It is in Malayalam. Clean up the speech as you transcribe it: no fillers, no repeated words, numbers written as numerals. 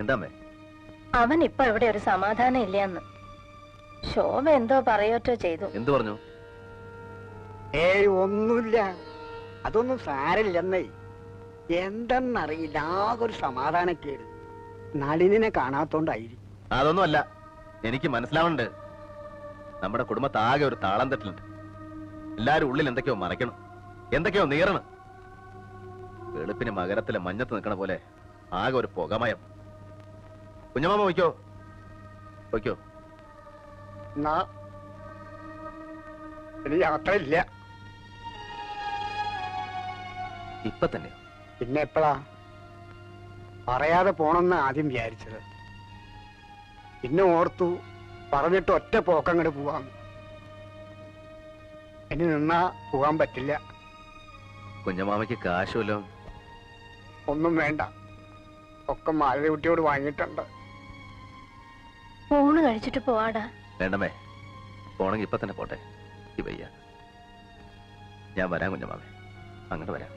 എന്താമ്മേ? അവൻ ഇപ്പൊ ഇവിടെ ഒരു സമാധാനം ഇല്ലയെന്ന്. ശോഭ എന്തോ പറയോറ്റോ ചെയ്തു. എന്തു പറഞ്ഞു? ഏയ് ഒന്നുമില്ല, അതൊന്നും സാരമില്ലെന്നേ. എന്തെന്നറിയില്ല, ആകെ ഒരു സമാധാനക്കേട്. നളിനെ കാണാത്തോണ്ടായിരിക്കും. അതൊന്നും അല്ല, എനിക്ക് മനസ്സിലാവുന്നുണ്ട്. നമ്മുടെ കുടുംബത്താകെ ഒരു താളം തെറ്റിലുണ്ട്. എല്ലാരും ഉള്ളിൽ എന്തൊക്കെയോ മറയ്ക്കണം, എന്തൊക്കെയോ നീറണം. വെളുപ്പിന് മകരത്തിലെ മഞ്ഞത്ത് നിൽക്കണ പോലെ ആകെ ഒരു പുകമയം. കുഞ്ഞമാമ വയ്ക്കോ വയ്ക്കോ. ഇനി യാത്രയില്ല. ഇപ്പൊ തന്നെ? പിന്നെ എപ്പോഴാ? പറയാതെ പോണെന്ന് ആദ്യം വിചാരിച്ചത്. പിന്നെ ഓർത്തു പറഞ്ഞിട്ട് ഒറ്റ പോക്കങ്ങോട്ട് പോവാം. ഇനി നിന്നാ പോകാൻ പറ്റില്ല. കുഞ്ഞമാമയ്ക്ക് കാശുമല്ലോ? ഒന്നും വേണ്ട, ഒക്കെ മാലകുട്ടിയോട് വാങ്ങിയിട്ടുണ്ട്. ഊണ് കഴിച്ചിട്ട് പോവാടാ. വേണ്ടമേ, പോണെങ്കിൽ ഇപ്പൊ തന്നെ പോട്ടെ. ഈ വയ്യ. ഞാൻ വരാം കുഞ്ഞമാമേ, അങ്ങോട്ട് വരാം.